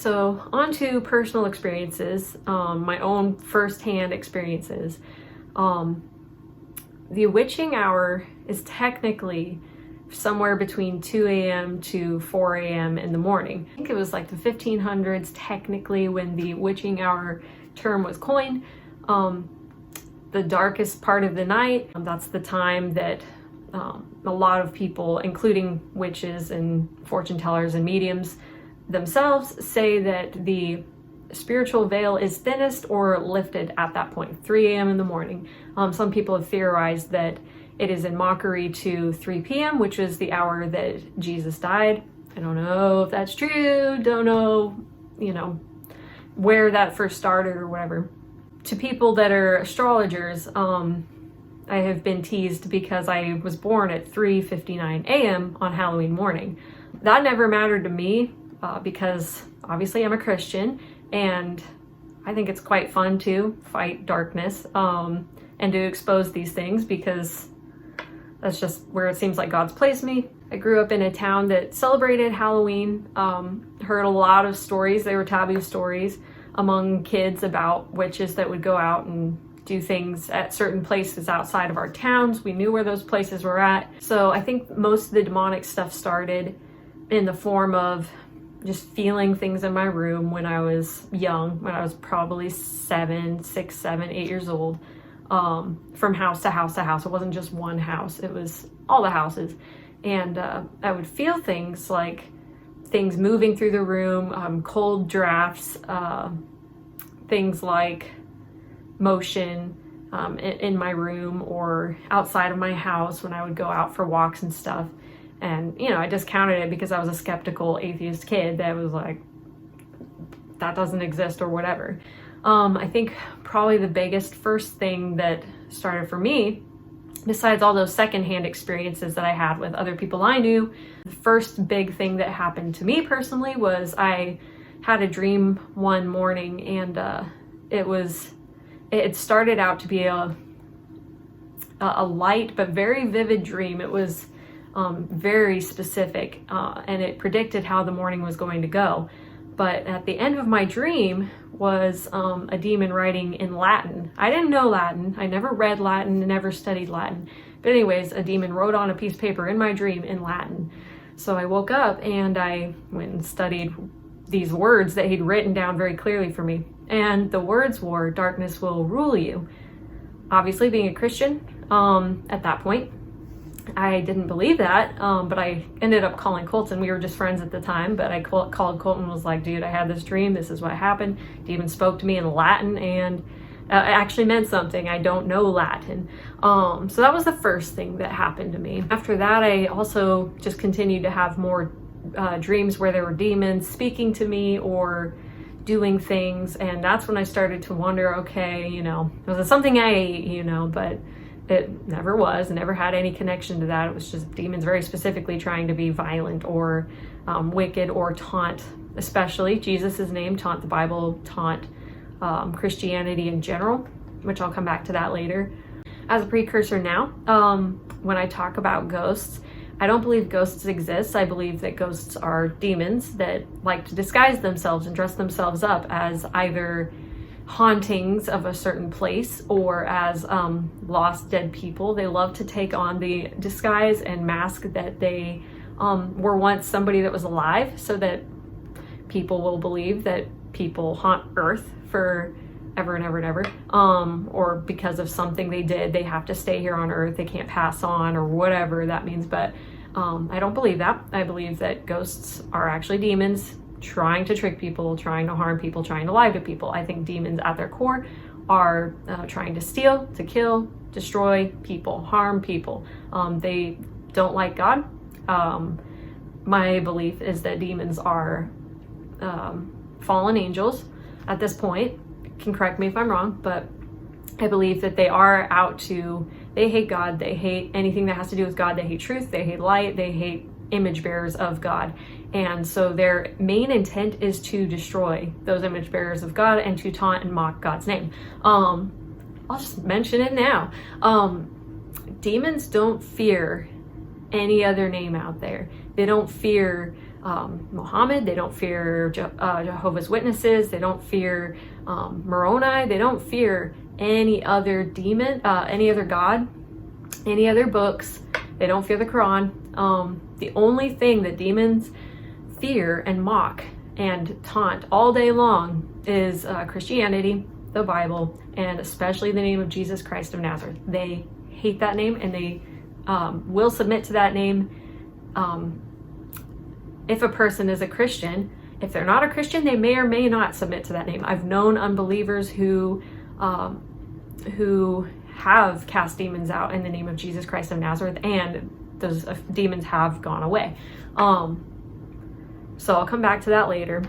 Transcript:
So on to personal experiences, my own firsthand experiences. The witching hour is technically somewhere between 2 a.m. to 4 a.m. in the morning. I think it was like the 1500s technically when the witching hour term was coined. The darkest part of the night, that's the time that a lot of people, including witches and fortune tellers and mediums themselves, say that the spiritual veil is thinnest or lifted at that point, 3 a.m. in the morning. Some people have theorized that it is in mockery to 3 p.m., which is the hour that Jesus died. I don't know if that's true, don't know, where that first started or whatever. To people that are astrologers, I have been teased because I was born at 3:59 a.m. on Halloween morning. That never mattered to me because obviously I'm a Christian, and I think it's quite fun to fight darkness and to expose these things because that's just where it seems like God's placed me. I grew up in a town that celebrated Halloween, heard a lot of stories. They were taboo stories among kids about witches that would go out and do things at certain places outside of our towns. We knew where those places were at. So I think most of the demonic stuff started in the form of just feeling things in my room when I was young, when I was probably 6, 7, 8 years old, from house to house to house. It wasn't just one house, it was all the houses. And I would feel things like things moving through the room, cold drafts, things like motion in my room or outside of my house when I would go out for walks and stuff. And, I discounted it because I was a skeptical atheist kid that was like, that doesn't exist or whatever. I think probably the biggest first thing that started for me, besides all those secondhand experiences that I had with other people I knew, the first big thing that happened to me personally was I had a dream one morning, and it started out to be a light but very vivid dream. It was very specific, and it predicted how the morning was going to go. But at the end of my dream was a demon writing in Latin. I didn't know Latin. I never read Latin, never studied Latin. But anyways, a demon wrote on a piece of paper in my dream in Latin. So I woke up and I went and studied these words that he'd written down very clearly for me. And the words were, "Darkness will rule you." Obviously, being a Christian at that point, I didn't believe that, but I ended up calling Colton. We were just friends at the time, but I called Colton and was like, dude, I had this dream. This is what happened. Demon spoke to me in Latin, and it actually meant something. I don't know Latin. So that was the first thing that happened to me. After that, I also just continued to have more dreams where there were demons speaking to me or doing things, and that's when I started to wonder, okay, was it something I ate, but it never was, never had any connection to that. It was just demons very specifically trying to be violent or wicked or taunt, especially Jesus' name, taunt the Bible, taunt Christianity in general, which I'll come back to that later. As a precursor now, when I talk about ghosts, I don't believe ghosts exist. I believe that ghosts are demons that like to disguise themselves and dress themselves up as either hauntings of a certain place or as lost dead people. They love to take on the disguise and mask that they were once somebody that was alive, so that people will believe that people haunt Earth for ever and ever and ever, or because of something they did, they have to stay here on Earth, they can't pass on, or whatever that means. But I don't believe that. I believe that ghosts are actually demons trying to trick people, trying to harm people, trying to lie to people. I think demons at their core are trying to steal, to kill, destroy people, harm people. They don't like God. My belief is that demons are fallen angels at this point. Can correct me if I'm wrong, but I believe that they are out to, they hate God, they hate anything that has to do with God, they hate truth, they hate light, they hate image bearers of God. And so their main intent is to destroy those image bearers of God and to taunt and mock God's name. I'll just mention it now. Demons don't fear any other name out there. They don't fear Muhammad. They don't fear Jehovah's Witnesses. They don't fear Moroni. They don't fear any other demon, any other god, any other books. They don't fear the Quran. The only thing that demons fear and mock and taunt all day long is Christianity, the Bible, and especially the name of Jesus Christ of Nazareth. They hate that name, and they will submit to that name if a person is a Christian. If they're not a Christian, they may or may not submit to that name. I've known unbelievers who have cast demons out in the name of Jesus Christ of Nazareth, and those demons have gone away. So I'll come back to that later.